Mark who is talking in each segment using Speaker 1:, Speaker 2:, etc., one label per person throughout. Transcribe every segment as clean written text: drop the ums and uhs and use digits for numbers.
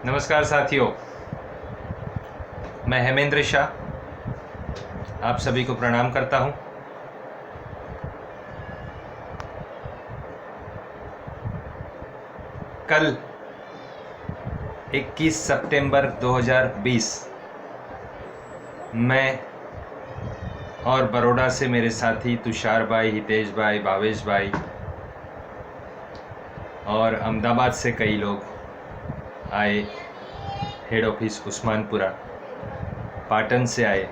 Speaker 1: नमस्कार साथियों, मैं हेमेंद्र शाह आप सभी को प्रणाम करता हूं। कल 21 सितंबर 2020 मैं और बड़ौदा से मेरे साथी तुषार भाई, हितेश भाई, भावेश भाई और अहमदाबाद से कई लोग आए। हेड ऑफिस उस्मानपुरा, पाटन से आए,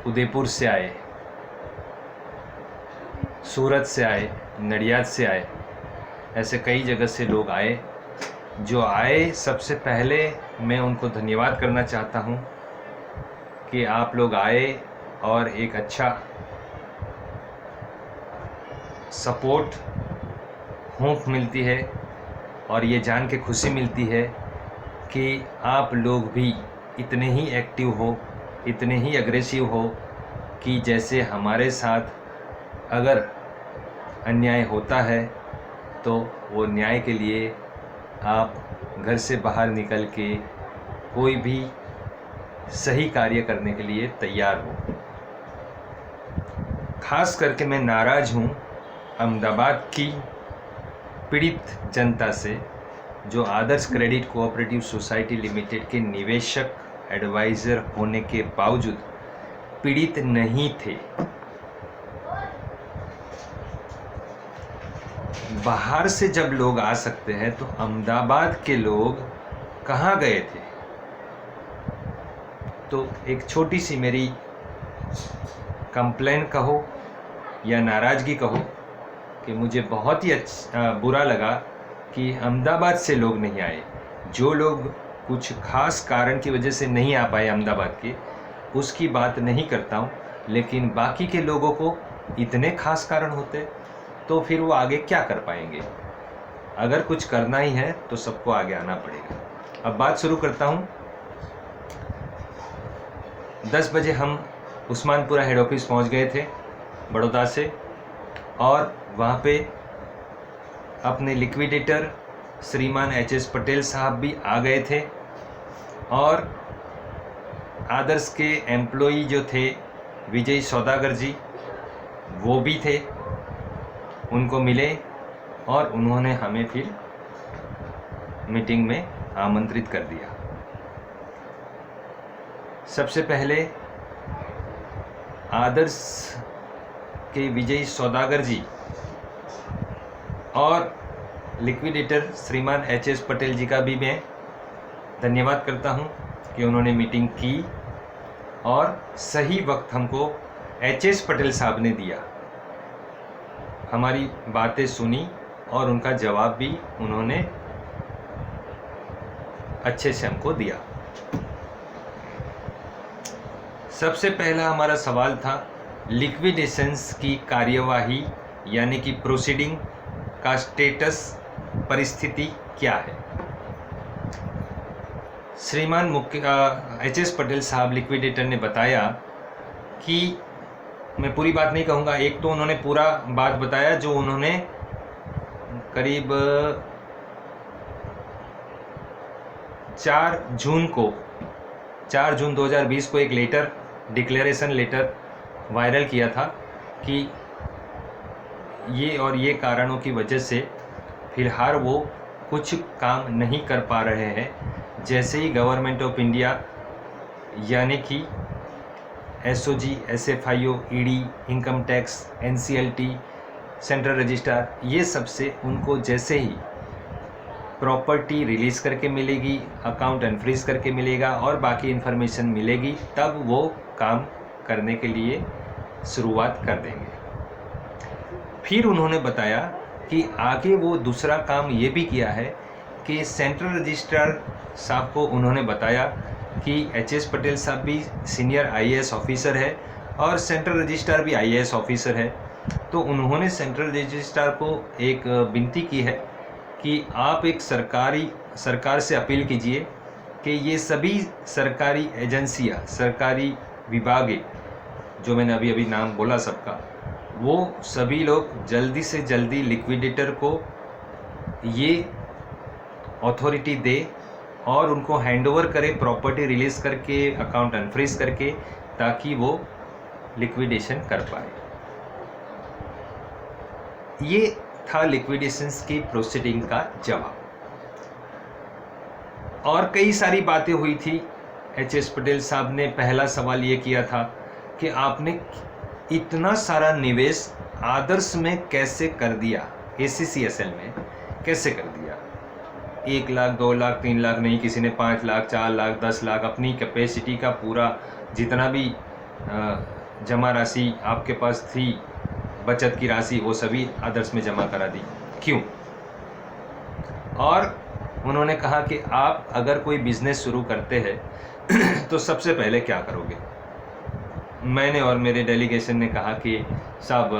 Speaker 1: उदयपुर से आए, सूरत से आए, नडियाद से आए, ऐसे कई जगह से लोग आए। जो आए, सबसे पहले मैं उनको धन्यवाद करना चाहता हूँ कि आप लोग आए और एक अच्छा सपोर्ट होप मिलती है और ये जान के खुशी मिलती है कि आप लोग भी इतने ही एक्टिव हो, इतने ही अग्रेसिव हो कि जैसे हमारे साथ अगर अन्याय होता है तो वो न्याय के लिए आप घर से बाहर निकल के कोई भी सही कार्य करने के लिए तैयार हो। खास करके मैं नाराज़ हूँ अहमदाबाद की पीड़ित जनता से, जो आदर्श क्रेडिट कोऑपरेटिव सोसाइटी लिमिटेड के निवेशक एडवाइज़र होने के बावजूद पीड़ित नहीं थे। बाहर से जब लोग आ सकते हैं तो अहमदाबाद के लोग कहाँ गए थे? तो एक छोटी सी मेरी कंप्लेन कहो या नाराज़गी कहो कि मुझे बहुत ही बुरा लगा कि अहमदाबाद से लोग नहीं आए। जो लोग कुछ खास कारण की वजह से नहीं आ पाए अहमदाबाद के, उसकी बात नहीं करता हूँ, लेकिन बाकी के लोगों को इतने खास कारण होते तो फिर वो आगे क्या कर पाएंगे। अगर कुछ करना ही है तो सबको आगे आना पड़ेगा। अब बात शुरू करता हूँ। 10 बजे हम उस्मानपुरा हेड ऑफिस पहुँच गए थे बड़ौदा से, और वहाँ पे अपने लिक्विडेटर श्रीमान एच.एस. पटेल साहब भी आ गए थे और आदर्श के एम्प्लॉई जो थे विजय सौदागर जी, वो भी थे। उनको मिले और उन्होंने हमें फिर मीटिंग में आमंत्रित कर दिया। सबसे पहले आदर्श के विजय सौदागर जी और लिक्विडेटर श्रीमान एच.एस. पटेल जी का भी मैं धन्यवाद करता हूं कि उन्होंने मीटिंग की और सही वक्त हमको एच.एस. पटेल साहब ने दिया। हमारी बातें सुनी और उनका जवाब भी उन्होंने अच्छे से हमको दिया। सबसे पहला हमारा सवाल था लिक्विडेशंस की कार्यवाही यानी कि प्रोसीडिंग का स्टेटस, परिस्थिति क्या है। श्रीमान एच.एस. पटेल साहब लिक्विडेटर ने बताया कि, मैं पूरी बात नहीं कहूँगा, एक तो उन्होंने पूरा बात बताया जो उन्होंने करीब 4 जून 2020 को एक लेटर, डिक्लेरेशन लेटर वायरल किया था कि ये और ये कारणों की वजह से फिलहाल वो कुछ काम नहीं कर पा रहे हैं। जैसे ही गवर्नमेंट ऑफ इंडिया यानी कि SOG, SFIO, ED, income tax, NCLT, central registrar, ये सबसे उनको जैसे ही प्रॉपर्टी रिलीज़ करके मिलेगी, अकाउंट अनफ्रीज करके मिलेगा और बाकी इन्फॉर्मेशन मिलेगी, तब वो काम करने के लिए शुरुआत कर देंगे। फिर उन्होंने बताया कि आगे वो दूसरा काम ये भी किया है कि सेंट्रल रजिस्ट्रार साहब को उन्होंने बताया कि एच.एस. पटेल साहब भी सीनियर आईएएस ऑफिसर है और सेंट्रल रजिस्ट्रार भी आईएएस ऑफिसर है। तो उन्होंने सेंट्रल रजिस्ट्रार को एक विनती की है कि आप एक सरकार से अपील कीजिए कि ये सभी सरकारी एजेंसियां, सरकारी विभाग जो मैंने अभी अभी नाम बोला सबका, वो सभी लोग जल्दी से जल्दी लिक्विडेटर को ये अथॉरिटी दे और उनको हैंडओवर करे, प्रॉपर्टी रिलीज करके, अकाउंट अनफ्रीज करके, ताकि वो लिक्विडेशन कर पाए। ये था लिक्विडेशंस की प्रोसीडिंग का जवाब। और कई सारी बातें हुई थी। एच.एस. पटेल साहब ने पहला सवाल ये किया था कि आपने इतना सारा निवेश आदर्श में कैसे कर दिया, ACCSL में कैसे कर दिया। 1 लाख 2 लाख 3 लाख नहीं, किसी ने 5 लाख 4 लाख 10 लाख अपनी कैपेसिटी का पूरा जितना भी जमा राशि आपके पास थी, बचत की राशि, वो सभी आदर्श में जमा करा दी। क्यों? और उन्होंने कहा कि आप अगर कोई बिजनेस शुरू करते हैं तो सबसे पहले क्या करोगे। मैंने और मेरे डेलीगेशन ने कहा कि सब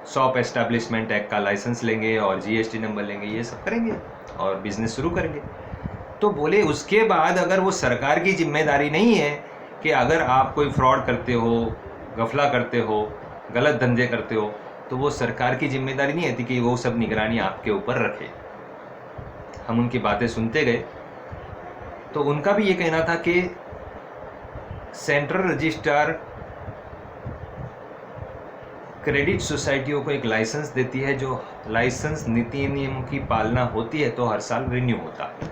Speaker 1: शॉप एस्टैब्लिशमेंट एक्ट का लाइसेंस लेंगे और GST नंबर लेंगे, ये सब करेंगे और बिजनेस शुरू करेंगे। तो बोले उसके बाद अगर वो सरकार की जिम्मेदारी नहीं है कि अगर आप कोई फ्रॉड करते हो, गफला करते हो, गलत धंधे करते हो, तो वो सरकार की जिम्मेदारी नहीं है कि वो सब निगरानी आपके ऊपर रखे। हम उनकी बातें सुनते गए। तो उनका भी ये कहना था कि सेंट्रल रजिस्ट्रार क्रेडिट सोसाइटियों को एक लाइसेंस देती है, जो लाइसेंस नीति नियमों की पालना होती है तो हर साल रिन्यू होता है।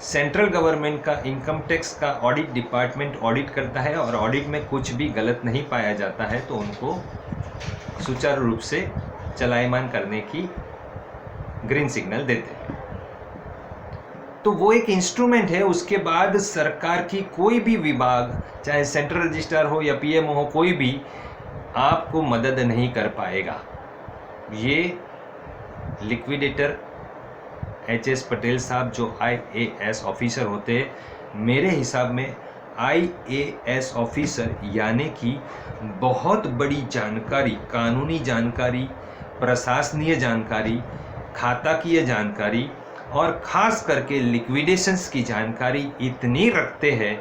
Speaker 1: सेंट्रल गवर्नमेंट का इनकम टैक्स का ऑडिट डिपार्टमेंट ऑडिट करता है और ऑडिट में कुछ भी गलत नहीं पाया जाता है तो उनको सुचारू रूप से चलायमान करने की ग्रीन सिग्नल देते हैं। तो वो एक इंस्ट्रूमेंट है। उसके बाद सरकार की कोई भी विभाग, चाहे सेंट्रल रजिस्ट्रार हो या PM हो, कोई भी आपको मदद नहीं कर पाएगा। ये लिक्विडेटर H.S. पटेल साहब जो IAS ऑफिसर होते हैं, मेरे हिसाब में IAS ऑफिसर यानी कि बहुत बड़ी जानकारी, कानूनी जानकारी, प्रशासनीय जानकारी, खाताकीय जानकारी और ख़ास करके लिक्विडेशंस की जानकारी इतनी रखते हैं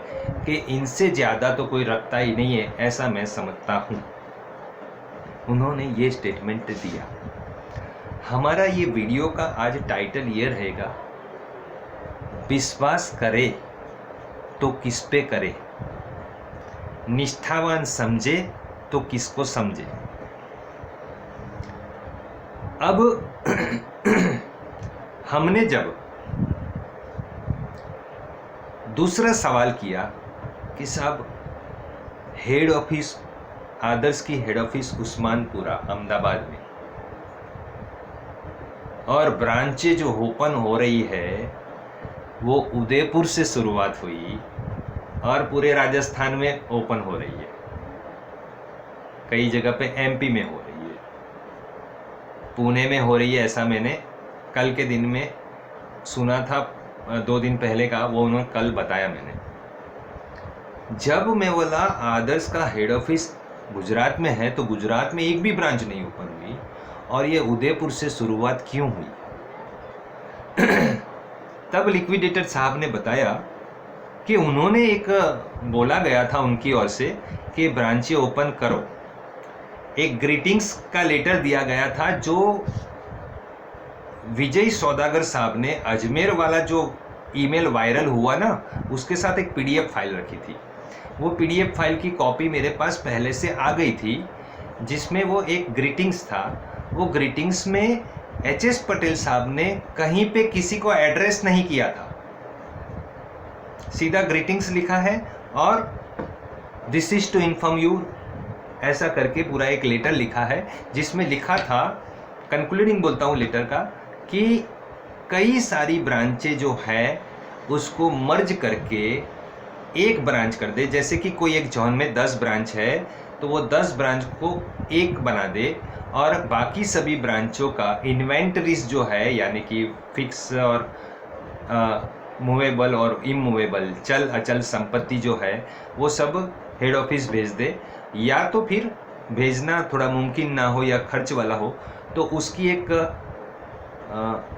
Speaker 1: कि इनसे ज़्यादा तो कोई रखता ही नहीं है, ऐसा मैं समझता हूँ। उन्होंने ये स्टेटमेंट दिया। हमारा ये वीडियो का आज टाइटल ये रहेगा, विश्वास करे तो किस पे करे, निष्ठावान समझे तो किसको समझे। अब हमने जब दूसरा सवाल किया कि साहब हेड ऑफिस, आदर्श की हेड ऑफिस उस्मानपुरा अहमदाबाद में, और ब्रांचें जो ओपन हो रही है वो उदयपुर से शुरुआत हुई और पूरे राजस्थान में ओपन हो रही है, कई जगह पे MP में हो रही है, पुणे में हो रही है, ऐसा मैंने कल के दिन में सुना था, 2 दिन पहले का, वो उन्होंने कल बताया मैंने। जब मैं बोला आदर्श का हेड ऑफिस गुजरात में है तो गुजरात में एक भी ब्रांच नहीं ओपन हुई और ये उदयपुर से शुरुआत क्यों हुई। तब लिक्विडेटर साहब ने बताया कि उन्होंने एक बोला गया था उनकी ओर से कि ब्रांचें ओपन करो, एक ग्रीटिंग्स का लेटर दिया गया था जो विजय सौदागर साहब ने, अजमेर वाला जो ईमेल वायरल हुआ ना, उसके साथ एक PDF फाइल रखी थी। वो PDF फाइल की कॉपी मेरे पास पहले से आ गई थी, जिसमें वो एक ग्रीटिंग्स था। वो ग्रीटिंग्स में H.S. पटेल साहब ने कहीं पे किसी को एड्रेस नहीं किया था, सीधा ग्रीटिंग्स लिखा है और this is to inform you, ऐसा करके पूरा एक लेटर लिखा है, जिसमें लिखा था, कंक्लूडिंग बोलता हूँ लेटर का, कि कई सारी ब्रांचें जो है उसको मर्ज करके एक ब्रांच कर दे। जैसे कि कोई एक जोन में 10 ब्रांच है तो वो 10 ब्रांच को एक बना दे और बाकी सभी ब्रांचों का इन्वेंटरीज जो है, यानी कि फिक्स और मूवेबल और इमूवेबल, चल अचल संपत्ति जो है, वो सब हेड ऑफिस भेज दे। या तो फिर भेजना थोड़ा मुमकिन ना हो या खर्च वाला हो तो उसकी एक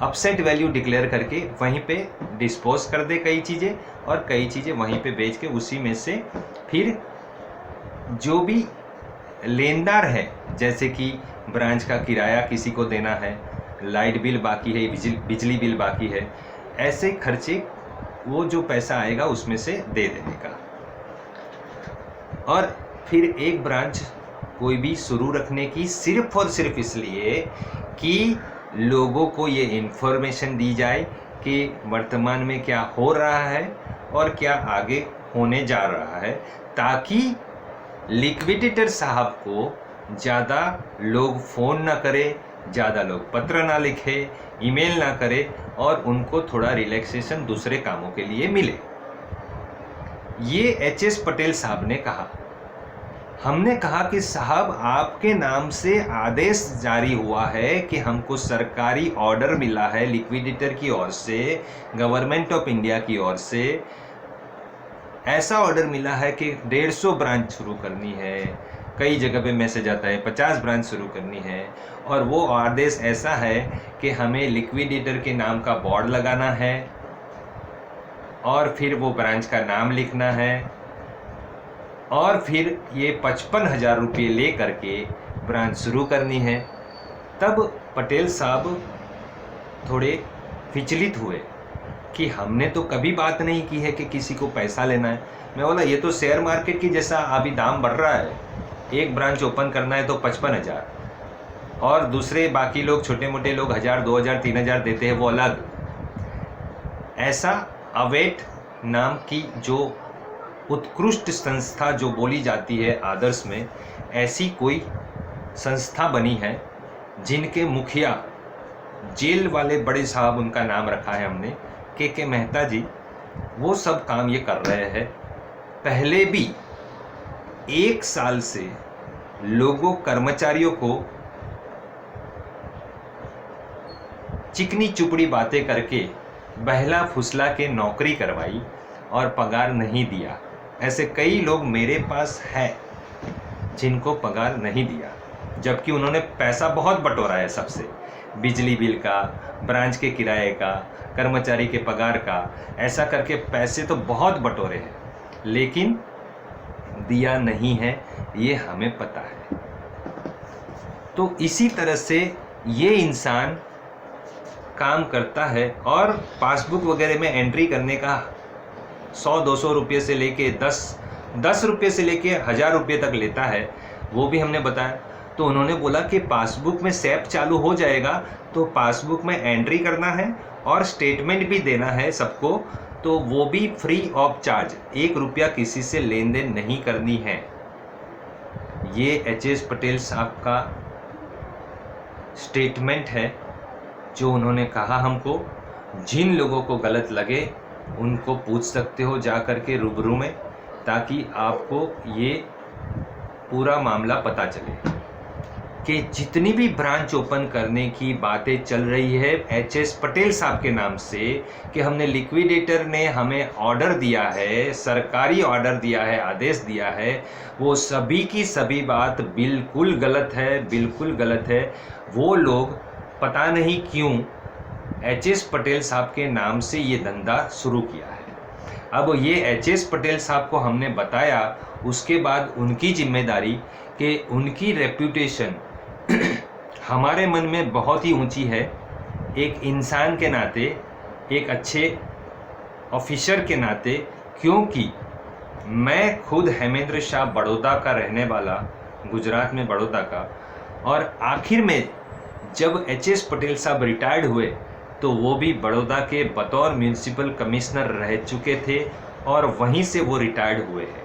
Speaker 1: अपसेट वैल्यू डिक्लेयर करके वहीं पे डिस्पोज कर दे कई चीज़ें, और कई चीज़ें वहीं पे बेच के उसी में से फिर जो भी लेनदार है, जैसे कि ब्रांच का किराया किसी को देना है, लाइट बिल बाकी है, बिजली बिल बाकी है, ऐसे खर्चे वो जो पैसा आएगा उसमें से दे देने का। और फिर एक ब्रांच कोई भी शुरू रखने की सिर्फ और सिर्फ इसलिए कि लोगों को ये इन्फॉर्मेशन दी जाए कि वर्तमान में क्या हो रहा है और क्या आगे होने जा रहा है, ताकि लिक्विडेटर साहब को ज़्यादा लोग फ़ोन ना करें, ज़्यादा लोग पत्र ना लिखें, ईमेल ना करें और उनको थोड़ा रिलैक्सेशन दूसरे कामों के लिए मिले। ये एच.एस. पटेल साहब ने कहा। हमने कहा कि साहब आपके नाम से आदेश जारी हुआ है कि हमको सरकारी ऑर्डर मिला है लिक्विडेटर की ओर से, गवर्नमेंट ऑफ इंडिया की ओर से ऐसा ऑर्डर मिला है कि 150 ब्रांच शुरू करनी है। कई जगह पे मैसेज आता है 50 ब्रांच शुरू करनी है, और वो आदेश ऐसा है कि हमें लिक्विडेटर के नाम का बोर्ड लगाना है और फिर वो ब्रांच का नाम लिखना है और फिर ये 55,000 रुपये ले करके ब्रांच शुरू करनी है। तब पटेल साहब थोड़े विचलित हुए कि हमने तो कभी बात नहीं की है कि किसी को पैसा लेना है। मैं बोला ये तो शेयर मार्केट की जैसा अभी दाम बढ़ रहा है, एक ब्रांच ओपन करना है तो 55,000, और दूसरे बाकी लोग छोटे मोटे लोग 1,000, 2,000, 3,000 देते हैं, वो अलग। ऐसा अवेट नाम की जो उत्कृष्ट संस्था जो बोली जाती है आदर्श में, ऐसी कोई संस्था बनी है जिनके मुखिया जेल वाले बड़े साहब, उनका नाम रखा है हमने के मेहता जी, वो सब काम ये कर रहे हैं। पहले भी 1 साल से लोगों कर्मचारियों को चिकनी चुपड़ी बातें करके बहला फुसला के नौकरी करवाई और पगार नहीं दिया। ऐसे कई लोग मेरे पास हैं जिनको पगार नहीं दिया, जबकि उन्होंने पैसा बहुत बटोरा है सबसे, बिजली बिल का, ब्रांच के किराए का, कर्मचारी के पगार का, ऐसा करके पैसे तो बहुत बटोरे हैं, लेकिन दिया नहीं है, ये हमें पता है। तो इसी तरह से ये इंसान काम करता है और पासबुक वगैरह में एंट्री करने का 100-200 रुपये से लेके 10 रुपये से लेके 1,000 रुपये तक लेता है, वो भी हमने बताया। तो उन्होंने बोला कि पासबुक में सैप चालू हो जाएगा तो पासबुक में एंट्री करना है और स्टेटमेंट भी देना है सबको, तो वो भी फ्री ऑफ चार्ज, 1 रुपया किसी से लेन देन नहीं करनी है। ये एच.एस. पटेल साहब का स्टेटमेंट है जो उन्होंने कहा हमको। जिन लोगों को गलत लगे उनको पूछ सकते हो जा कर के रूबरू में, ताकि आपको ये पूरा मामला पता चले कि जितनी भी ब्रांच ओपन करने की बातें चल रही है एच.एस. पटेल साहब के नाम से, कि हमने लिक्विडेटर ने हमें ऑर्डर दिया है, सरकारी ऑर्डर दिया है, आदेश दिया है, वो सभी की सभी बात बिल्कुल गलत है, बिल्कुल गलत है। वो लोग पता नहीं क्यों एच.एस. पटेल साहब के नाम से ये धंधा शुरू किया है। अब ये एच.एस. पटेल साहब को हमने बताया, उसके बाद उनकी जिम्मेदारी कि उनकी रेप्यूटेशन हमारे मन में बहुत ही ऊंची है, एक इंसान के नाते, एक अच्छे ऑफिसर के नाते, क्योंकि मैं खुद हेमेंद्र शाह बड़ौदा का रहने वाला, गुजरात में बड़ौदा का, और आखिर में जब एच.एस. पटेल साहब रिटायर्ड हुए तो वो भी बड़ौदा के बतौर म्यूनिसिपल कमिश्नर रह चुके थे और वहीं से वो रिटायर्ड हुए हैं।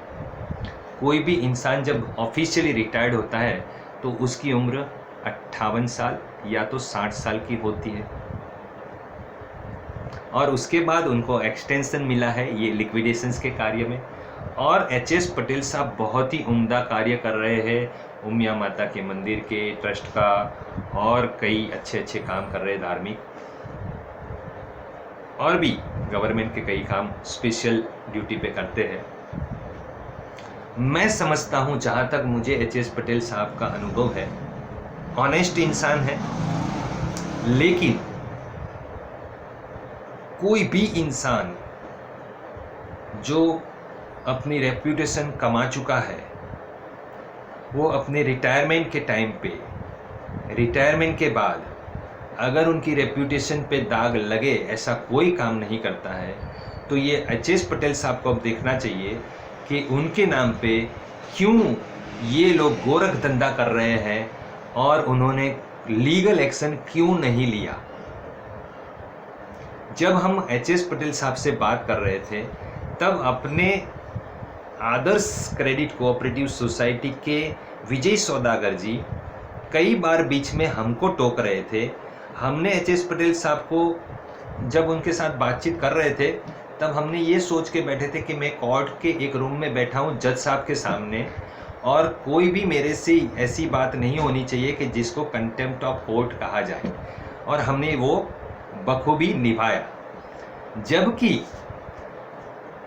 Speaker 1: कोई भी इंसान जब ऑफिशियली रिटायर्ड होता है तो उसकी उम्र 58 साल या तो 60 साल की होती है, और उसके बाद उनको एक्सटेंशन मिला है ये लिक्विडेशंस के कार्य में। और एच.एस. पटेल साहब बहुत ही उम्दा कार्य कर रहे हैं, उमिया माता के मंदिर के ट्रस्ट का, और कई अच्छे अच्छे काम कर रहे हैं धार्मिक, और भी गवर्नमेंट के कई काम स्पेशल ड्यूटी पे करते हैं। मैं समझता हूँ, जहाँ तक मुझे एच.एस. पटेल साहब का अनुभव है, ऑनेस्ट इंसान है, लेकिन कोई भी इंसान जो अपनी रेप्यूटेशन कमा चुका है, वो अपने रिटायरमेंट के टाइम पे, रिटायरमेंट के बाद अगर उनकी रेप्यूटेशन पे दाग लगे ऐसा कोई काम नहीं करता है, तो ये एच.एस. पटेल साहब को अब देखना चाहिए कि उनके नाम पे क्यों ये लोग गोरख धंधा कर रहे हैं और उन्होंने लीगल एक्शन क्यों नहीं लिया। जब हम एच.एस. पटेल साहब से बात कर रहे थे तब अपने आदर्श क्रेडिट कोऑपरेटिव सोसाइटी के विजय सौदागर जी कई बार बीच में हमको टोक रहे थे। हमने एच.एस. पटेल साहब को जब उनके साथ बातचीत कर रहे थे तब हमने ये सोच के बैठे थे कि मैं कोर्ट के एक रूम में बैठा हूँ जज साहब के सामने, और कोई भी मेरे से ऐसी बात नहीं होनी चाहिए कि जिसको कंटेम्प्ट ऑफ कोर्ट कहा जाए, और हमने वो बखूबी निभाया। जबकि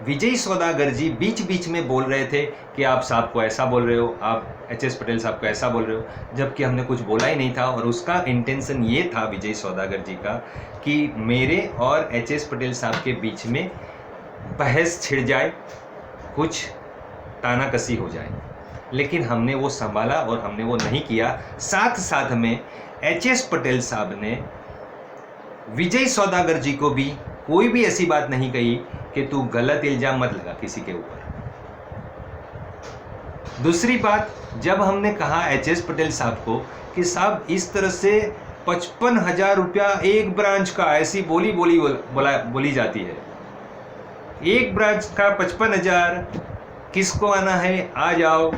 Speaker 1: विजय सौदागर जी बीच बीच में बोल रहे थे कि आप साहब को ऐसा बोल रहे हो, आप एच.एस. पटेल साहब को ऐसा बोल रहे हो, जबकि हमने कुछ बोला ही नहीं था। और उसका इंटेंशन ये था विजय सौदागर जी का कि मेरे और एच.एस. पटेल साहब के बीच में बहस छिड़ जाए, कुछ तानाकसी हो जाए, लेकिन हमने वो संभाला और हमने वो नहीं किया। साथ साथ में एच.एस. पटेल साहब ने विजय सौदागर जी को भी कोई भी ऐसी बात नहीं कही कि तू गलत इल्जाम मत लगा किसी के ऊपर। दूसरी बात, जब हमने कहा एच.एस. पटेल साहब को कि साहब इस तरह से 55,000 रुपया एक ब्रांच का, ऐसी बोली जाती है, एक ब्रांच का 55,000, किसको आना है आ जाओ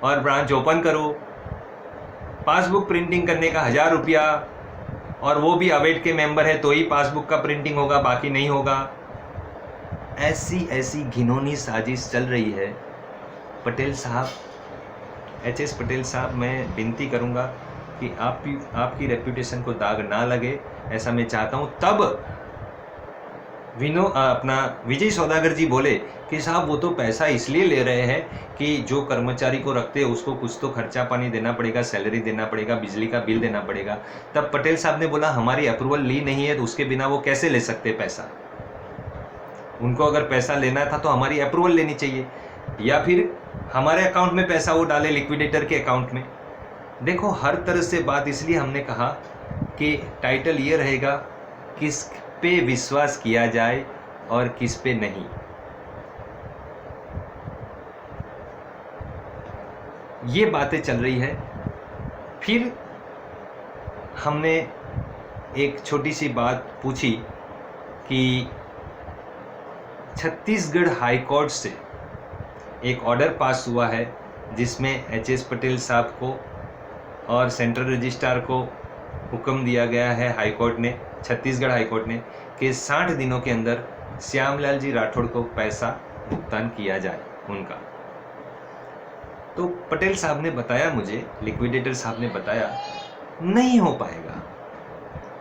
Speaker 1: और ब्रांच ओपन करो, पासबुक प्रिंटिंग करने का 1,000 रुपया, और वो भी अवेट के मेंबर है तो ही पासबुक का प्रिंटिंग होगा, बाकी नहीं होगा। ऐसी घिनौनी साजिश चल रही है। पटेल साहब, एच.एस. पटेल साहब, मैं विनती करूंगा कि आपकी रेप्यूटेशन को दाग ना लगे, ऐसा मैं चाहता हूं। तब अपना विजय सौदागर जी बोले कि साहब वो तो पैसा इसलिए ले रहे हैं कि जो कर्मचारी को रखते हैं उसको कुछ तो खर्चा पानी देना पड़ेगा, सैलरी देना पड़ेगा, बिजली का बिल देना पड़ेगा। तब पटेल साहब ने बोला हमारी अप्रूवल ली नहीं है तो उसके बिना वो कैसे ले सकते पैसा। उनको अगर पैसा लेना था तो हमारी अप्रूवल लेनी चाहिए, या फिर हमारे अकाउंट में पैसा वो डाले, लिक्विडेटर के अकाउंट में। देखो, हर तरह से बात, इसलिए हमने कहा कि टाइटल ये रहेगा किस पे विश्वास किया जाए और किस पे नहीं। ये बातें चल रही है। फिर हमने एक छोटी सी बात पूछी कि छत्तीसगढ़ हाई कोर्ट से एक ऑर्डर पास हुआ है जिसमें एच.एस. पटेल साहब को और सेंट्रल रजिस्ट्रार को हुक्म दिया गया है, हाई कोर्ट ने, छत्तीसगढ़ हाई कोर्ट ने, कि 60 दिनों के अंदर श्यामलाल जी राठौड़ को पैसा भुगतान किया जाए उनका। तो पटेल साहब ने बताया मुझे, लिक्विडेटर साहब ने बताया, नहीं हो पाएगा,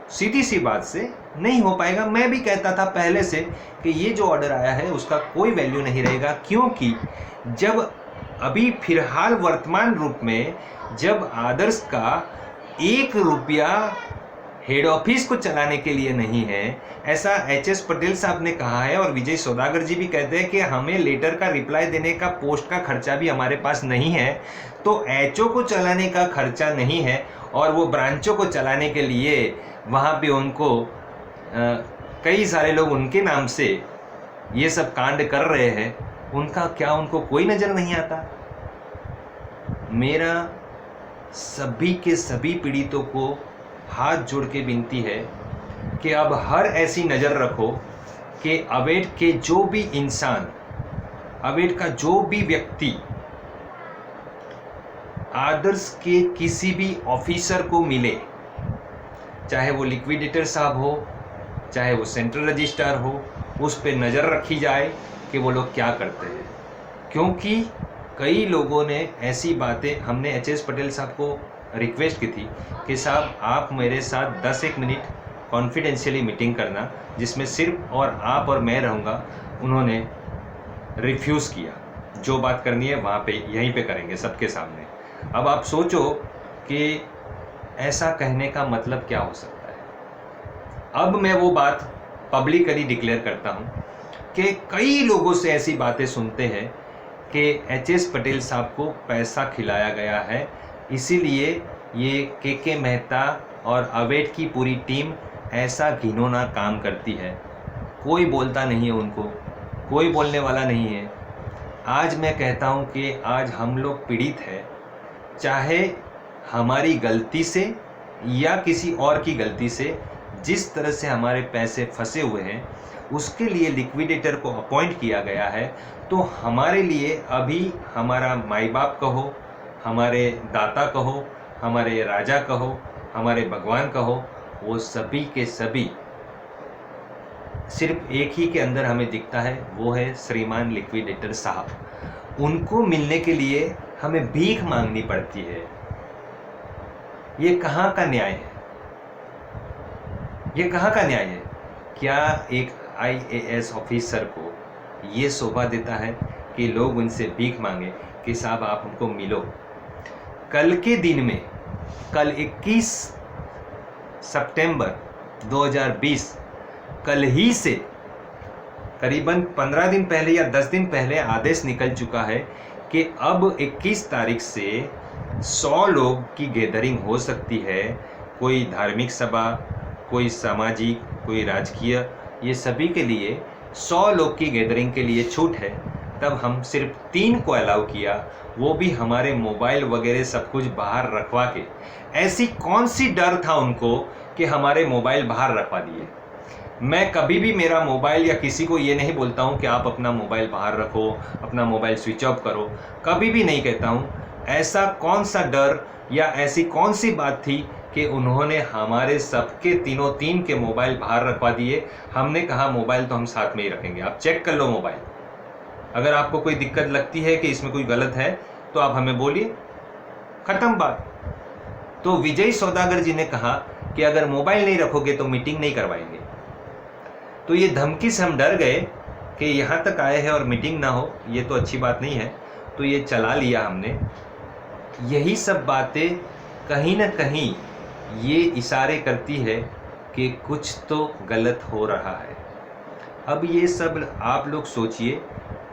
Speaker 1: सीधी सी बात से नहीं हो पाएगा। मैं भी कहता था पहले से कि ये जो ऑर्डर आया है उसका कोई वैल्यू नहीं रहेगा, क्योंकि जब अभी फिलहाल वर्तमान रूप में जब आदर्श का 1 रुपया हेड ऑफिस को चलाने के लिए नहीं है, ऐसा एच.एस. पटेल साहब ने कहा है, और विजय सौदागर जी भी कहते हैं कि हमें लेटर का रिप्लाई देने का पोस्ट का खर्चा भी हमारे पास नहीं है, तो एचओ को चलाने का खर्चा नहीं है, और वो ब्रांचों को चलाने के लिए वहाँ पे उनको कई सारे लोग उनके नाम से ये सब कांड कर रहे हैं, उनका क्या उनको कोई नज़र नहीं आता। मेरा सभी के सभी पीड़ितों को हाथ जोड़ के विनती है कि अब हर ऐसी नज़र रखो कि अवेट के जो भी इंसान, अवेट का जो भी व्यक्ति आदर्श के किसी भी ऑफिसर को मिले, चाहे वो लिक्विडेटर साहब हो, चाहे वो सेंट्रल रजिस्ट्रार हो, उस पे नज़र रखी जाए कि वो लोग क्या करते हैं। क्योंकि कई लोगों ने ऐसी बातें, हमने एच.एस. पटेल साहब को रिक्वेस्ट की थी कि साहब आप मेरे साथ 10-1 मिनट कॉन्फिडेंशियली मीटिंग करना जिसमें सिर्फ और आप और मैं रहूँगा। उन्होंने रिफ्यूज़ किया, जो बात करनी है वहाँ पे यहीं पे करेंगे सबके सामने। अब आप सोचो कि ऐसा कहने का मतलब क्या हो सकता है। अब मैं वो बात पब्लिकली डिक्लेयर करता हूँ कि कई लोगों से ऐसी बातें सुनते हैं कि एच.एस. पटेल साहब को पैसा खिलाया गया है, इसीलिए ये के मेहता और अवेट की पूरी टीम ऐसा घिनौना काम करती है, कोई बोलता नहीं है उनको, कोई बोलने वाला नहीं है। आज मैं कहता हूँ कि आज हम लोग पीड़ित है, चाहे हमारी गलती से या किसी और की गलती से, जिस तरह से हमारे पैसे फंसे हुए हैं उसके लिए लिक्विडेटर को अपॉइंट किया गया है। तो हमारे लिए अभी हमारा माई बाप कहो, हमारे दाता कहो, हमारे राजा कहो, हमारे भगवान कहो, वो सभी के सभी सिर्फ एक ही के अंदर हमें दिखता है, वो है श्रीमान लिक्विडेटर साहब। उनको मिलने के लिए हमें भीख मांगनी पड़ती है। ये कहाँ का न्याय है? ये कहाँ का न्याय है? क्या एक IAS ऑफिसर को ये शोभा देता है कि लोग उनसे भीख मांगे कि साहब आप हमको मिलो? कल के दिन में, कल 21 सितंबर 2020, कल ही से करीबन 15 दिन पहले या 10 दिन पहले आदेश निकल चुका है कि अब 21 तारीख से 100 लोग की गैदरिंग हो सकती है। कोई धार्मिक सभा, कोई सामाजिक, कोई राजकीय, ये सभी के लिए 100 लोग की गैदरिंग के लिए छूट है। तब हम सिर्फ 3 को अलाउ किया, वो भी हमारे मोबाइल वगैरह सब कुछ बाहर रखवा के। ऐसी कौन सी डर था उनको कि हमारे मोबाइल बाहर रखवा दिए? मैं कभी भी मेरा मोबाइल या किसी को ये नहीं बोलता हूँ कि आप अपना मोबाइल बाहर रखो, अपना मोबाइल स्विच ऑफ करो, कभी भी नहीं कहता हूँ। ऐसा कौन सा डर या ऐसी कौन सी बात थी कि उन्होंने हमारे सबके तीनों 3 के मोबाइल बाहर रखवा दिए? हमने कहा मोबाइल तो हम साथ में ही रखेंगे, आप चेक कर लो मोबाइल। अगर आपको कोई दिक्कत लगती है कि इसमें कोई गलत है तो आप हमें बोलिए, ख़त्म बात। तो विजय सौदागर जी ने कहा कि अगर मोबाइल नहीं रखोगे तो मीटिंग नहीं करवाएंगे। तो ये धमकी से हम डर गए कि यहाँ तक आए हैं और मीटिंग ना हो, ये तो अच्छी बात नहीं है। तो ये चला लिया हमने। यही सब बातें कहीं ना कहीं ये इशारे करती है कि कुछ तो गलत हो रहा है। अब ये सब आप लोग सोचिए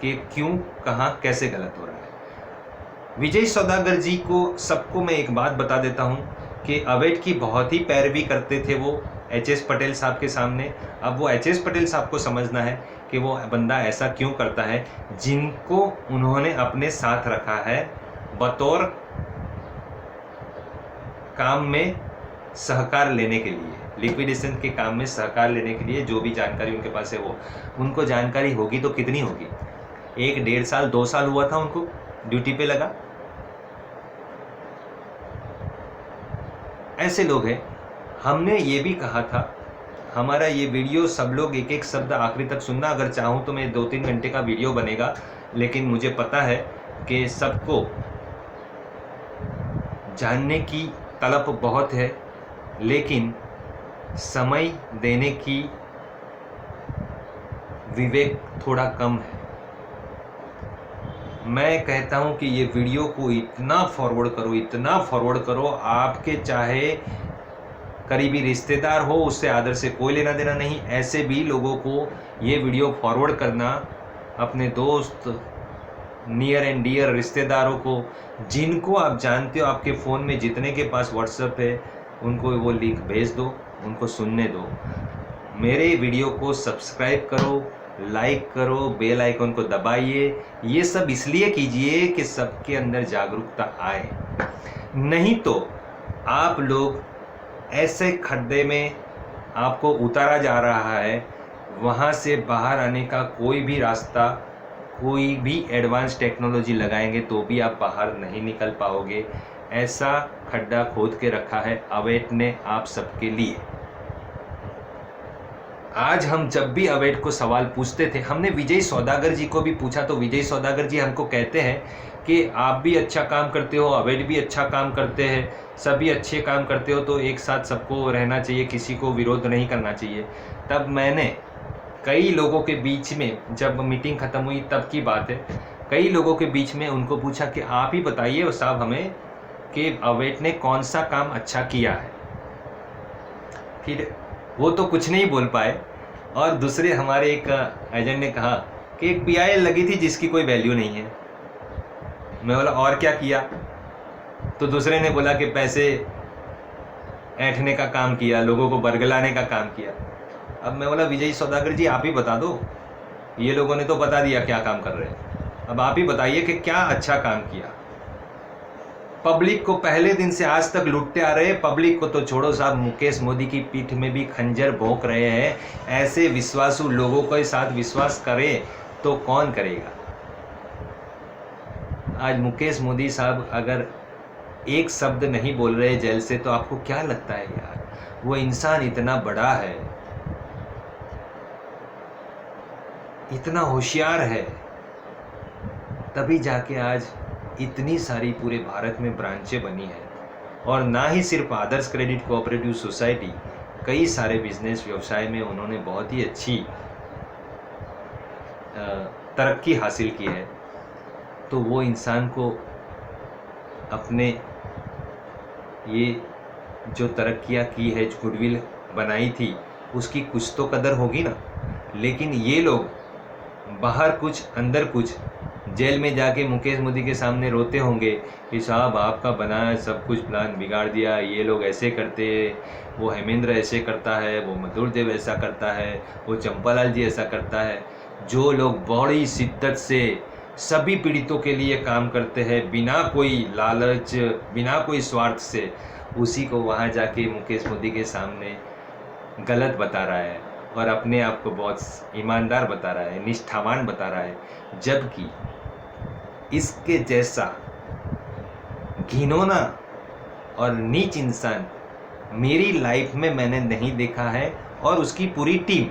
Speaker 1: कि क्यों, कहाँ, कैसे गलत हो रहा है। विजय सौदागर जी को सबको मैं एक बात बता देता हूँ कि अवेट की बहुत ही पैरवी करते थे वो HS पटेल साहब के सामने। अब वो HS पटेल साहब को समझना है कि वो बंदा ऐसा क्यों करता है, जिनको उन्होंने अपने साथ रखा है बतौर काम में सहकार लेने के लिए, लिक्विडेशन के काम में सहकार लेने के लिए। जो भी जानकारी उनके पास है वो, उनको जानकारी होगी तो कितनी होगी? 1, 1.5 साल, 2 साल हुआ था उनको ड्यूटी पे लगा। ऐसे लोग हैं। हमने ये भी कहा था, हमारा ये वीडियो सब लोग एक एक शब्द आखिरी तक सुनना। अगर चाहूँ तो मैं 2-3 घंटे का वीडियो बनेगा, लेकिन मुझे पता है कि सबको जानने की तलब बहुत है, लेकिन समय देने की विवेक थोड़ा कम है। मैं कहता हूँ कि ये वीडियो को इतना फॉरवर्ड करो, इतना फॉरवर्ड करो, आपके चाहे करीबी रिश्तेदार हो, उससे आदर से कोई लेना देना नहीं, ऐसे भी लोगों को ये वीडियो फॉरवर्ड करना, अपने दोस्त, नियर एंड डियर रिश्तेदारों को, जिनको आप जानते हो, आपके फ़ोन में जितने के पास व्हाट्सएप है, उनको वो लिंक भेज दो, उनको सुनने दो। मेरे वीडियो को सब्सक्राइब करो, लाइक करो, बेल आइकन को दबाइए। ये सब इसलिए कीजिए कि सबके अंदर जागरूकता आए, नहीं तो आप लोग ऐसे खड्डे में आपको उतारा जा रहा है, वहाँ से बाहर आने का कोई भी रास्ता, कोई भी एडवांस टेक्नोलॉजी लगाएंगे तो भी आप बाहर नहीं निकल पाओगे। ऐसा खड्डा खोद के रखा है अवेट ने आप सबके लिए। आज हम जब भी अवेट को सवाल पूछते थे, हमने विजय सौदागर जी को भी पूछा, तो विजय सौदागर जी हमको कहते हैं कि आप भी अच्छा काम करते हो, अवेट भी अच्छा काम करते हैं, सभी अच्छे काम करते हो, तो एक साथ सबको रहना चाहिए, किसी को विरोध नहीं करना चाहिए। तब मैंने कई लोगों के बीच में, जब मीटिंग ख़त्म हुई तब की बात है, कई लोगों के बीच में उनको पूछा कि आप ही बताइए साहब हमें कि अवेट ने कौन सा काम अच्छा किया है। फिर वो तो कुछ नहीं बोल पाए, और दूसरे हमारे एक एजेंट ने कहा कि एक PIL लगी थी जिसकी कोई वैल्यू नहीं है। मैं बोला और क्या किया? तो दूसरे ने बोला कि पैसे ऐंठने का काम किया, लोगों को बरगलाने का काम किया। अब मैं बोला विजय सौदागर जी आप ही बता दो, ये लोगों ने तो बता दिया क्या काम कर रहे हैं, अब आप ही बताइए कि क्या अच्छा काम किया। पब्लिक को पहले दिन से आज तक लूटते आ रहे हैं, पब्लिक को तो छोड़ो साहब, मुकेश मोदी की पीठ में भी खंजर भोंक रहे हैं। ऐसे विश्वासु लोगों के साथ विश्वास करें तो कौन करेगा। आज मुकेश मोदी साहब अगर एक शब्द नहीं बोल रहे जेल से तो आपको क्या लगता है यार, वो इंसान इतना बड़ा है, इतना होशियार है, तभी जाके आज इतनी सारी पूरे भारत में ब्रांचें बनी है। और ना ही सिर्फ आदर्श क्रेडिट कोऑपरेटिव सोसाइटी, कई सारे बिजनेस व्यवसाय में उन्होंने बहुत ही अच्छी तरक्की हासिल की है। तो वो इंसान को अपने ये जो तरक्कियाँ की है, जो गुडविल बनाई थी, उसकी कुछ तो कदर होगी ना। लेकिन ये लोग बाहर कुछ अंदर कुछ, जेल में जाके मुकेश मोदी के सामने रोते होंगे कि साहब आपका बनाया सब कुछ प्लान बिगाड़ दिया, ये लोग ऐसे करते, वो हेमेंद्र ऐसे करता है, वो मधुर देव ऐसा करता है, वो चंपालाल जी ऐसा करता है। जो लोग बड़ी शिद्दत से सभी पीड़ितों के लिए काम करते हैं, बिना कोई लालच, बिना कोई स्वार्थ से, उसी को वहाँ जाके मुकेश मोदी के सामने गलत बता रहा है और अपने आप को बहुत ईमानदार बता रहा है, निष्ठावान बता रहा है। जबकि इसके जैसा घिनौना और नीच इंसान मेरी लाइफ में मैंने नहीं देखा है। और उसकी पूरी टीम,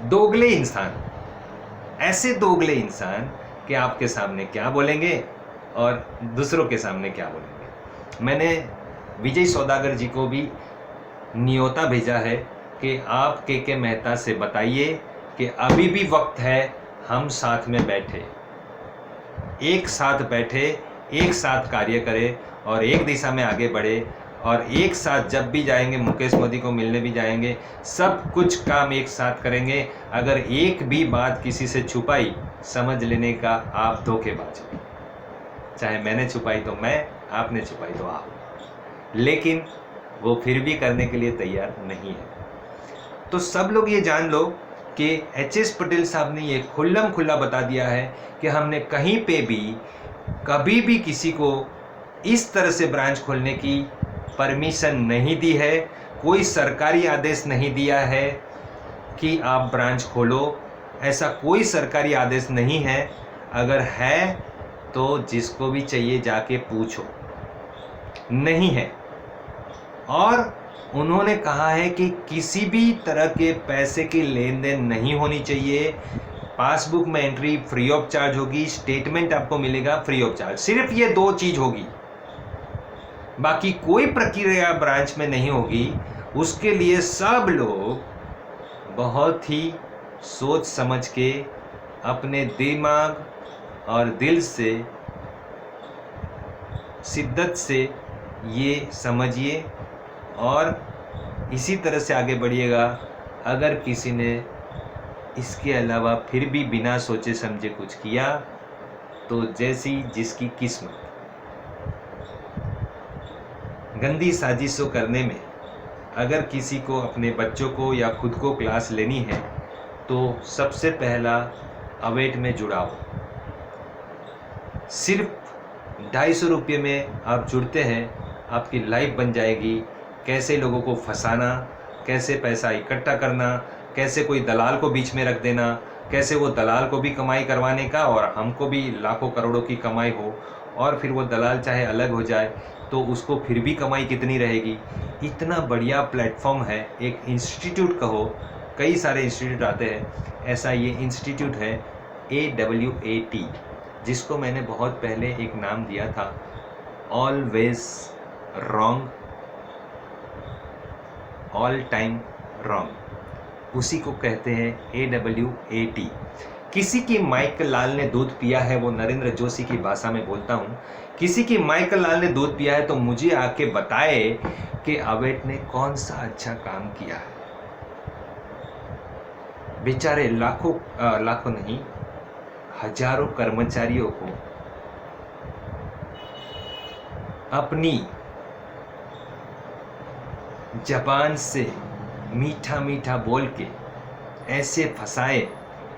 Speaker 1: दोगले इंसान, ऐसे दोगले इंसान कि आपके सामने क्या बोलेंगे और दूसरों के सामने क्या बोलेंगे। मैंने विजय सौदागर जी को भी न्योता भेजा है कि आप के मेहता से बताइए कि अभी भी वक्त है, हम साथ में बैठे, एक साथ बैठे, एक साथ कार्य करें और एक दिशा में आगे बढ़े। और एक साथ जब भी जाएंगे, मुकेश मोदी को मिलने भी जाएंगे, सब कुछ काम एक साथ करेंगे। अगर एक भी बात किसी से छुपाई, समझ लेने का आप धोखेबाज हो। चाहे मैंने छुपाई तो मैं, आपने छुपाई तो आप, लेकिन वो फिर भी करने के लिए तैयार नहीं है। तो सब लोग ये जान लो कि एच.एस. पटेल साहब ने ये खुल्लम खुल्ला बता दिया है कि हमने कहीं पे भी कभी भी किसी को इस तरह से ब्रांच खोलने की परमिशन नहीं दी है। कोई सरकारी आदेश नहीं दिया है कि आप ब्रांच खोलो, ऐसा कोई सरकारी आदेश नहीं है। अगर है तो जिसको भी चाहिए जाके पूछो, नहीं है। और उन्होंने कहा है कि किसी भी तरह के पैसे की लेन देन नहीं होनी चाहिए। पासबुक में एंट्री फ्री ऑफ चार्ज होगी, स्टेटमेंट आपको मिलेगा फ्री ऑफ चार्ज। सिर्फ ये 2 चीज होगी, बाकी कोई प्रक्रिया ब्रांच में नहीं होगी। उसके लिए सब लोग बहुत ही सोच समझ के, अपने दिमाग और दिल से, शिद्दत से ये समझिए और इसी तरह से आगे बढ़िएगा। अगर किसी ने इसके अलावा फिर भी बिना सोचे समझे कुछ किया तो जैसी जिसकी किस्मत। गंदी साजिशों करने में अगर किसी को अपने बच्चों को या खुद को क्लास लेनी है तो सबसे पहला अवेट में जुड़ाओ। सिर्फ 250 रुपये में आप जुड़ते हैं, आपकी लाइफ बन जाएगी। कैसे लोगों को फंसाना, कैसे पैसा इकट्ठा करना, कैसे कोई दलाल को बीच में रख देना, कैसे वो दलाल को भी कमाई करवाने का और हमको भी लाखों करोड़ों की कमाई हो, और फिर वो दलाल चाहे अलग हो जाए तो उसको फिर भी कमाई कितनी रहेगी। इतना बढ़िया प्लेटफॉर्म है, एक इंस्टीट्यूट कहो, कई सारे इंस्टीट्यूट आते हैं, ऐसा ये इंस्टीट्यूट है AWAT, जिसको मैंने बहुत पहले एक नाम दिया था, always wrong all time wrong. उसी को कहते हैं AWAT। किसी की माइकल लाल ने दूध पिया है, वो नरेंद्र जोशी की भाषा में बोलता हूँ, किसी की माइकल लाल ने दूध पिया है तो मुझे आके बताए कि अवेट ने कौन सा अच्छा काम किया है। बेचारे लाखों नहीं, हजारों कर्मचारियों को अपनी जबान से मीठा मीठा बोल के ऐसे फंसाए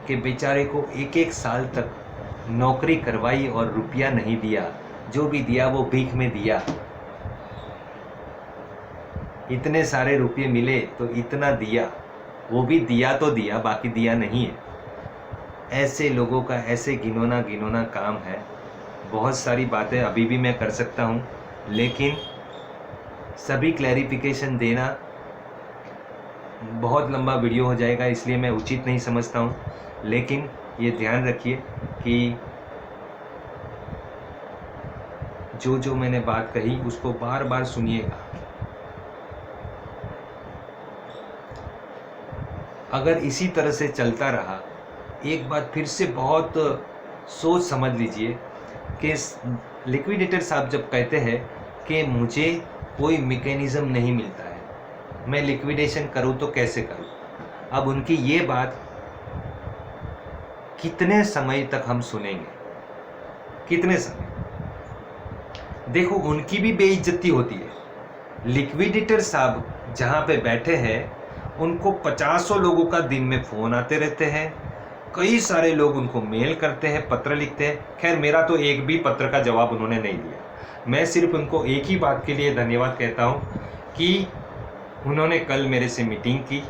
Speaker 1: कि बेचारे को एक एक साल तक नौकरी करवाई और रुपया नहीं दिया, जो भी दिया वो भीख में दिया। इतने सारे रुपये मिले तो इतना दिया, वो भी दिया तो दिया, बाकी दिया नहीं है। ऐसे लोगों का ऐसे गिनौना गिनौना काम है। बहुत सारी बातें अभी भी मैं कर सकता हूँ, लेकिन सभी क्लैरिफिकेशन देना बहुत लंबा वीडियो हो जाएगा, इसलिए मैं उचित नहीं समझता हूँ। लेकिन ये ध्यान रखिए कि जो जो मैंने बात कही उसको बार बार सुनिएगा। अगर इसी तरह से चलता रहा, एक बात फिर से बहुत सोच समझ लीजिए कि लिक्विडेटर साहब जब कहते हैं कि मुझे कोई मैकेनिज़्म नहीं मिलता है, मैं लिक्विडेशन करूं तो कैसे करूं, अब उनकी ये बात कितने समय तक हम सुनेंगे, कितने समय? देखो, उनकी भी बेइज्जती होती है। लिक्विडेटर साहब जहाँ पे बैठे हैं उनको 50 लोगों का दिन में फ़ोन आते रहते हैं, कई सारे लोग उनको मेल करते हैं, पत्र लिखते हैं। खैर, मेरा तो एक भी पत्र का जवाब उन्होंने नहीं दिया। मैं सिर्फ उनको एक ही बात के लिए धन्यवाद कहता हूँ कि उन्होंने कल मेरे से मीटिंग की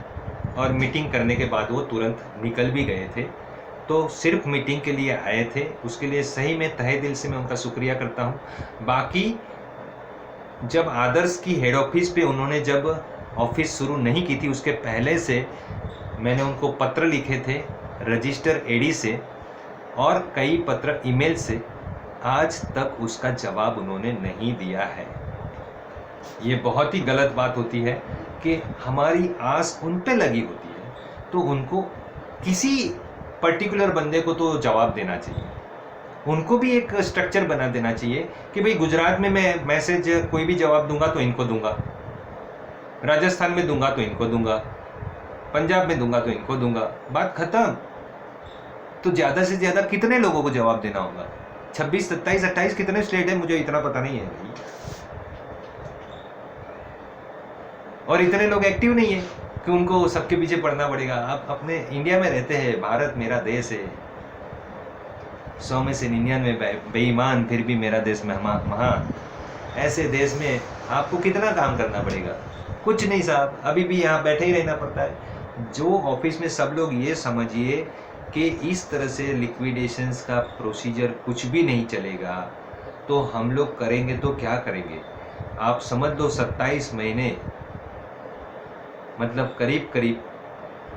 Speaker 1: और मीटिंग करने के बाद वो तुरंत निकल भी गए थे। तो सिर्फ मीटिंग के लिए आए थे, उसके लिए सही में तहे दिल से मैं उनका शुक्रिया करता हूँ। बाकी जब आदर्श की हेड ऑफिस पे उन्होंने जब ऑफिस शुरू नहीं की थी, उसके पहले से मैंने उनको पत्र लिखे थे रजिस्टर एडी से और कई पत्र ईमेल से, आज तक उसका जवाब उन्होंने नहीं दिया है। ये बहुत ही गलत बात होती है कि हमारी आस उन पे लगी होती है तो उनको किसी पर्टिकुलर बंदे को तो जवाब देना चाहिए। उनको भी एक स्ट्रक्चर बना देना चाहिए कि भाई गुजरात में मैं मैसेज कोई भी जवाब दूंगा तो इनको दूंगा, राजस्थान में दूंगा तो इनको दूंगा, पंजाब में दूंगा तो इनको दूंगा, बात खत्म। तो ज़्यादा से ज़्यादा कितने लोगों को जवाब देना होगा? 26, 27, 28 कितने स्टेट है मुझे इतना पता नहीं है भाई। और इतने लोग एक्टिव नहीं है कि उनको सबके पीछे पड़ना पड़ेगा। आप अपने इंडिया में रहते हैं, भारत मेरा देश है, 100 में से 99 बेईमान, फिर भी मेरा देश महान। ऐसे देश में आपको कितना काम करना पड़ेगा? कुछ नहीं साहब, अभी भी यहाँ बैठे ही रहना पड़ता है। जो ऑफिस में सब लोग ये समझिए कि इस तरह से लिक्विडेशंस का प्रोसीजर कुछ भी नहीं चलेगा, तो हम लोग करेंगे तो क्या करेंगे? आप समझ लो 27 महीने, मतलब करीब करीब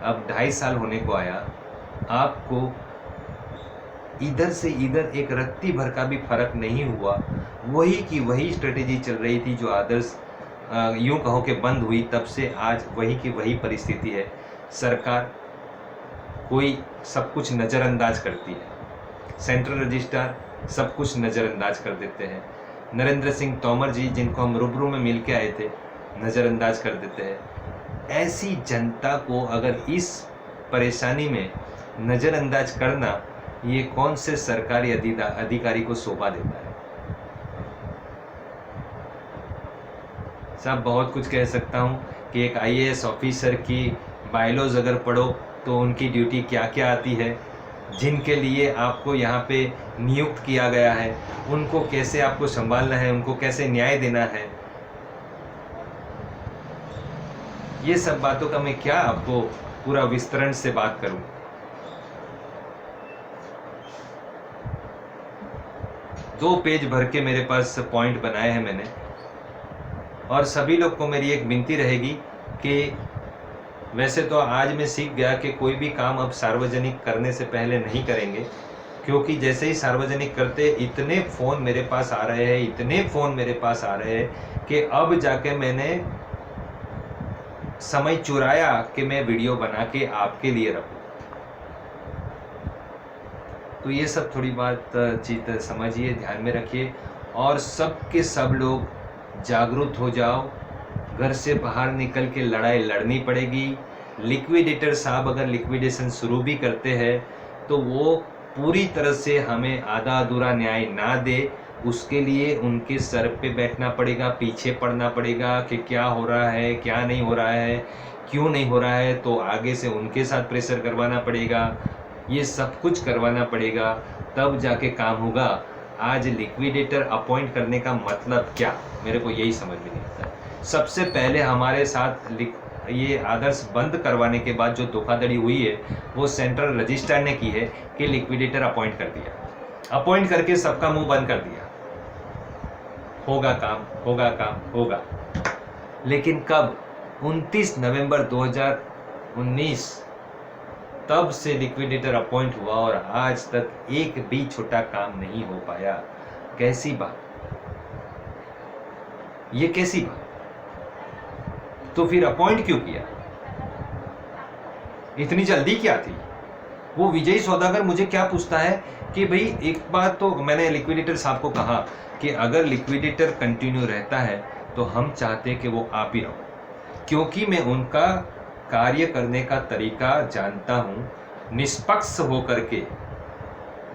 Speaker 1: अब 2.5 साल होने को आया, आपको इधर से इधर एक रत्ती भर का भी फर्क नहीं हुआ। वही की वही स्ट्रेटेजी चल रही थी जो आदर्श यूँ कहो कि बंद हुई, तब से आज वही की वही परिस्थिति है। सरकार कोई सब कुछ नज़रअंदाज करती है, सेंट्रल रजिस्ट्रार सब कुछ नज़रअंदाज कर देते हैं, नरेंद्र सिंह तोमर जी जिनको हम रूबरू में मिल के आए थे नज़रअंदाज कर देते हैं। ऐसी जनता को अगर इस परेशानी में नज़रअंदाज करना, ये कौन से सरकारी अधिकारी को शोभा देता है? साहब बहुत कुछ कह सकता हूँ कि एक IAS ऑफिसर की बायलॉज अगर पढ़ो तो उनकी ड्यूटी क्या क्या आती है, जिनके लिए आपको यहाँ पे नियुक्त किया गया है, उनको कैसे आपको संभालना है, उनको कैसे न्याय देना है। ये सब बातों का मैं क्या आपको पूरा विस्तरण से बात करूं। दो पेज भर के मेरे पास पॉइंट बनाए हैं मैंने, और सभी लोग को मेरी एक विनती रहेगी कि वैसे तो आज मैं सीख गया कि कोई भी काम अब सार्वजनिक करने से पहले नहीं करेंगे, क्योंकि जैसे ही सार्वजनिक करते इतने फ़ोन मेरे पास आ रहे हैं, इतने फ़ोन मेरे पास आ रहे हैं कि अब जाके मैंने समय चुराया कि मैं वीडियो बना के आपके लिए रखूं। तो ये सब थोड़ी बात चीज़ समझिए, ध्यान में रखिए, और सब के सब लोग जागरूक हो जाओ। घर से बाहर निकल के लड़ाई लड़नी पड़ेगी। लिक्विडेटर साहब अगर लिक्विडेशन शुरू भी करते हैं तो वो पूरी तरह से हमें आधा अधूरा न्याय ना दे, उसके लिए उनके सर पे बैठना पड़ेगा, पीछे पड़ना पड़ेगा कि क्या हो रहा है, क्या नहीं हो रहा है, क्यों नहीं हो रहा है, तो आगे से उनके साथ प्रेशर करवाना पड़ेगा, ये सब कुछ करवाना पड़ेगा, तब जाके काम होगा। आज लिक्विडेटर अपॉइंट करने का मतलब क्या, मेरे को यही समझ में नहीं आता। सबसे पहले हमारे साथ ये आदर्श बंद करवाने के बाद जो धोखाधड़ी हुई है वो सेंट्रल रजिस्ट्रार ने की है कि लिक्विडेटर अपॉइंट कर दिया, अपॉइंट करके सबका मुंह बंद कर दिया, होगा काम, होगा काम, होगा। लेकिन कब? 29 नवंबर 2019 तब से लिक्विडेटर अपॉइंट हुआ और आज तक एक भी छोटा काम नहीं हो पाया। कैसी बात, ये कैसी बात? तो फिर अपॉइंट क्यों किया? इतनी जल्दी क्या थी? वो विजय सौदागर मुझे क्या पूछता है कि भाई एक बात तो मैंने लिक्विडेटर साहब को कहा कि अगर लिक्विडेटर कंटिन्यू रहता है तो हम चाहते कि वो आप ही रहो, क्योंकि मैं उनका कार्य करने का तरीका जानता हूँ, निष्पक्ष होकर के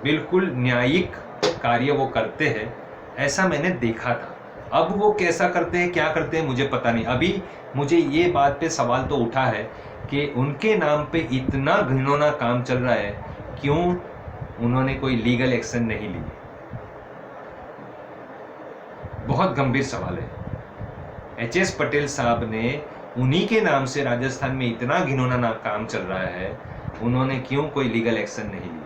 Speaker 1: बिल्कुल न्यायिक कार्य वो करते हैं, ऐसा मैंने देखा था। अब वो कैसा करते हैं, क्या करते हैं, मुझे पता नहीं। अभी मुझे ये बात पे सवाल तो उठा है कि उनके नाम पे इतना घिनौना काम चल रहा है, क्यों उन्होंने कोई लीगल एक्शन नहीं ली? बहुत गंभीर सवाल है। एच.एस. पटेल साहब ने उन्हीं के नाम से राजस्थान में इतना घिनौना काम चल रहा है, उन्होंने क्यों कोई लीगल एक्शन नहीं ली?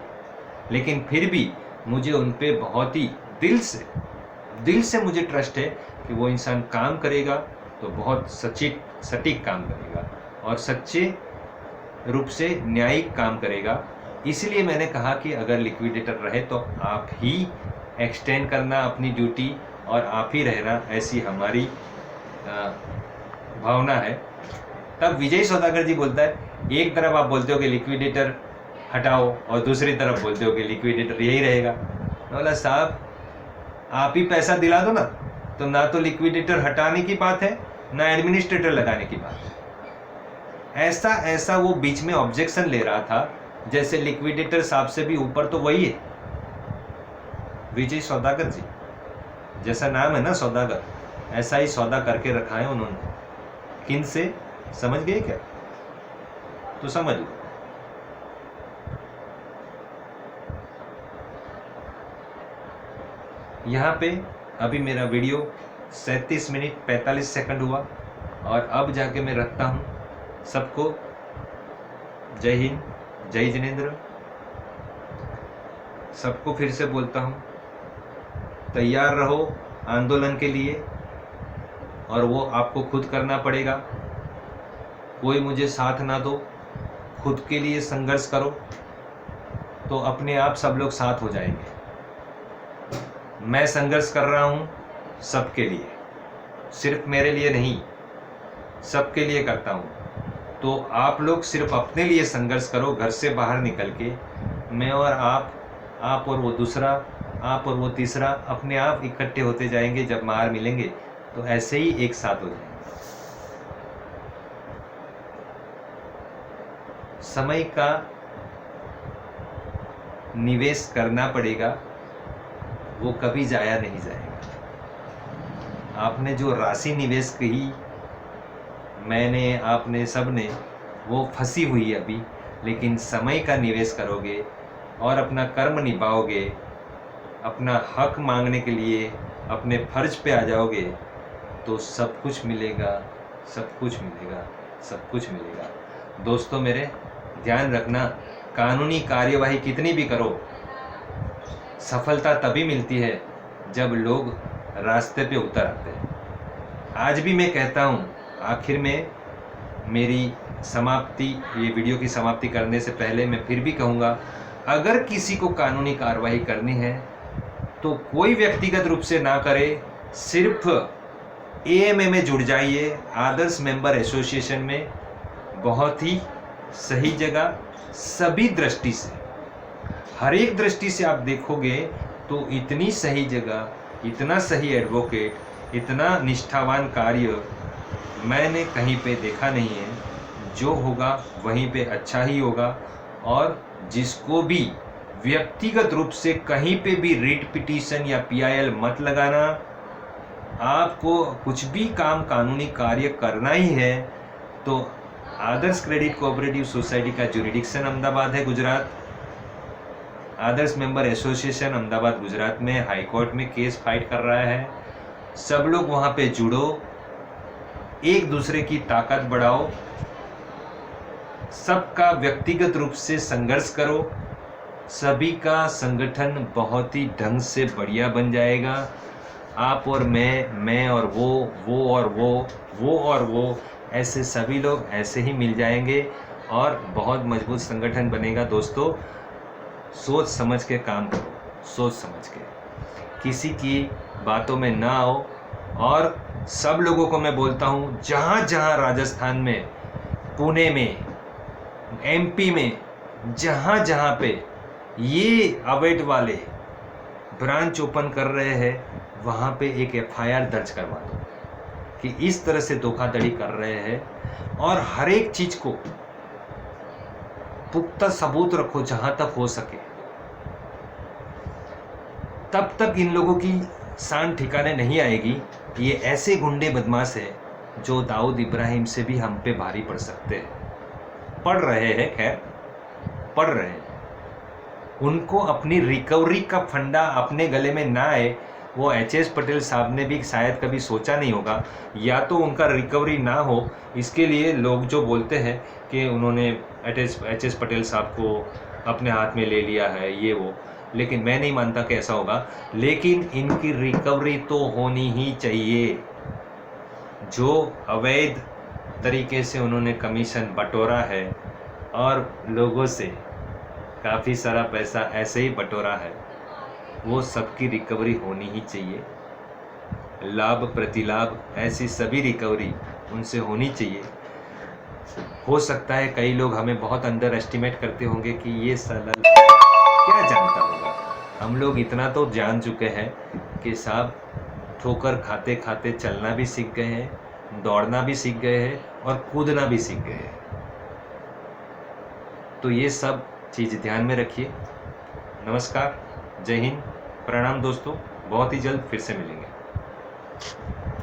Speaker 1: लेकिन फिर भी मुझे उन पे बहुत ही दिल से मुझे ट्रस्ट है कि वो इंसान काम करेगा तो बहुत सटीक काम करेगा और सच्चे रूप से न्यायिक काम करेगा। इसलिए मैंने कहा कि अगर लिक्विडेटर रहे तो आप ही एक्सटेंड करना अपनी ड्यूटी और आप ही रहना, ऐसी हमारी भावना है। तब विजय सौदागर जी बोलता है, एक तरफ आप बोलते हो कि लिक्विडेटर हटाओ और दूसरी तरफ बोलते हो कि लिक्विडेटर यही रहेगा। बोला साहब आप ही पैसा दिला दो ना, तो ना तो लिक्विडेटर हटाने की बात है ना एडमिनिस्ट्रेटर लगाने की बात है। ऐसा वो बीच में ऑब्जेक्शन ले रहा था जैसे लिक्विडेटर साहब से भी ऊपर तो वही है, विजय सौदागर जी। जैसा नाम है ना सौदागर, ऐसा ही सौदा करके रखा है उन्होंने। किन से, समझ गए क्या? तो समझ लो। यहाँ पे अभी मेरा वीडियो 37 मिनट 45 सेकंड हुआ और अब जाके मैं रखता हूँ। सबको जय हिंद, जय जिनेंद्र। सबको फिर से बोलता हूँ, तैयार रहो आंदोलन के लिए और वो आपको खुद करना पड़ेगा। कोई मुझे साथ ना दो, खुद के लिए संघर्ष करो तो अपने आप सब लोग साथ हो जाएंगे। मैं संघर्ष कर रहा हूँ सबके लिए, सिर्फ मेरे लिए नहीं, सबके लिए करता हूँ। तो आप लोग सिर्फ अपने लिए संघर्ष करो, घर से बाहर निकल के। मैं और आप और वो दूसरा, आप और वो तीसरा अपने आप इकट्ठे होते जाएंगे। जब बाहर मिलेंगे तो ऐसे ही एक साथ हो जाएंगे। समय का निवेश करना पड़ेगा, वो कभी जाया नहीं जाएगा। आपने जो राशि निवेश की, मैंने, आपने, सब ने, वो फंसी हुई है अभी। लेकिन समय का निवेश करोगे और अपना कर्म निभाओगे, अपना हक मांगने के लिए अपने फर्ज पे आ जाओगे तो सब कुछ मिलेगा, सब कुछ मिलेगा, सब कुछ मिलेगा। दोस्तों मेरे, ध्यान रखना, कानूनी कार्यवाही कितनी भी करो, सफलता तभी मिलती है जब लोग रास्ते पे उतर आते हैं। आज भी मैं कहता हूँ, आखिर में मेरी समाप्ति, ये वीडियो की समाप्ति करने से पहले मैं फिर भी कहूँगा, अगर किसी को कानूनी कार्रवाई करनी है तो कोई व्यक्तिगत रूप से ना करे, सिर्फ AMA में जुड़ जाइए, आदर्श मेंबर एसोसिएशन में। बहुत ही सही जगह, सभी दृष्टि से, हर एक दृष्टि से आप देखोगे तो इतनी सही जगह, इतना सही एडवोकेट, इतना निष्ठावान कार्य मैंने कहीं पे देखा नहीं है। जो होगा वहीं पे अच्छा ही होगा और जिसको भी व्यक्तिगत रूप से कहीं पे भी रिट पिटीशन या पीआईएल मत लगाना। आपको कुछ भी काम कानूनी कार्य करना ही है तो आदर्श क्रेडिट कोऑपरेटिव सोसाइटी का जुरिडिक्शन अहमदाबाद है, गुजरात। आदर्श मेंबर एसोसिएशन अहमदाबाद गुजरात में हाई कोर्ट में केस फाइट कर रहा है। सब लोग वहाँ पे जुड़ो, एक दूसरे की ताकत बढ़ाओ, सबका व्यक्तिगत रूप से संघर्ष करो, सभी का संगठन बहुत ही ढंग से बढ़िया बन जाएगा। आप और मैं और वो और वो और वो, ऐसे सभी लोग ऐसे ही मिल जाएंगे और बहुत मजबूत संगठन बनेगा। दोस्तों, सोच समझ के काम करो, सोच समझ के, किसी की बातों में ना आओ। और सब लोगों को मैं बोलता हूँ, जहाँ जहाँ राजस्थान में, पुणे में, एमपी में, जहाँ जहाँ पे ये अवैध वाले ब्रांच ओपन कर रहे हैं, वहाँ पे एक एफआईआर दर्ज करवा दो कि इस तरह से धोखाधड़ी कर रहे हैं। और हर एक चीज को पुख्ता सबूत रखो जहां तक हो सके। तब तक इन लोगों की शान ठिकाने नहीं आएगी। ये ऐसे गुंडे बदमाश है जो दाऊद इब्राहिम से भी हम पे भारी पड़ सकते हैं, पड़ रहे हैं, खैर पड़ रहे हैं। उनको अपनी रिकवरी का फंडा अपने गले में ना आए, वो एच.एस. पटेल साहब ने भी शायद कभी सोचा नहीं होगा। या तो उनका रिकवरी ना हो, इसके लिए लोग जो बोलते हैं कि उन्होंने एच.एस. पटेल साहब को अपने हाथ में ले लिया है, ये वो, लेकिन मैं नहीं मानता कि ऐसा होगा। लेकिन इनकी रिकवरी तो होनी ही चाहिए। जो अवैध तरीके से उन्होंने कमीशन बटोरा है और लोगों से काफ़ी सारा पैसा ऐसे ही बटोरा है, वो सबकी रिकवरी होनी ही चाहिए। लाभ प्रतिलाभ ऐसी सभी रिकवरी उनसे होनी चाहिए। हो सकता है कई लोग हमें बहुत अंडर एस्टिमेट करते होंगे कि ये साला क्या जानता होगा। हम लोग इतना तो जान चुके हैं कि साहब ठोकर खाते खाते चलना भी सीख गए हैं, दौड़ना भी सीख गए हैं और कूदना भी सीख गए हैं। तो ये सब चीज़ ध्यान में रखिए। नमस्कार, जय हिंद, प्रणाम दोस्तों। बहुत ही जल्द फिर से मिलेंगे।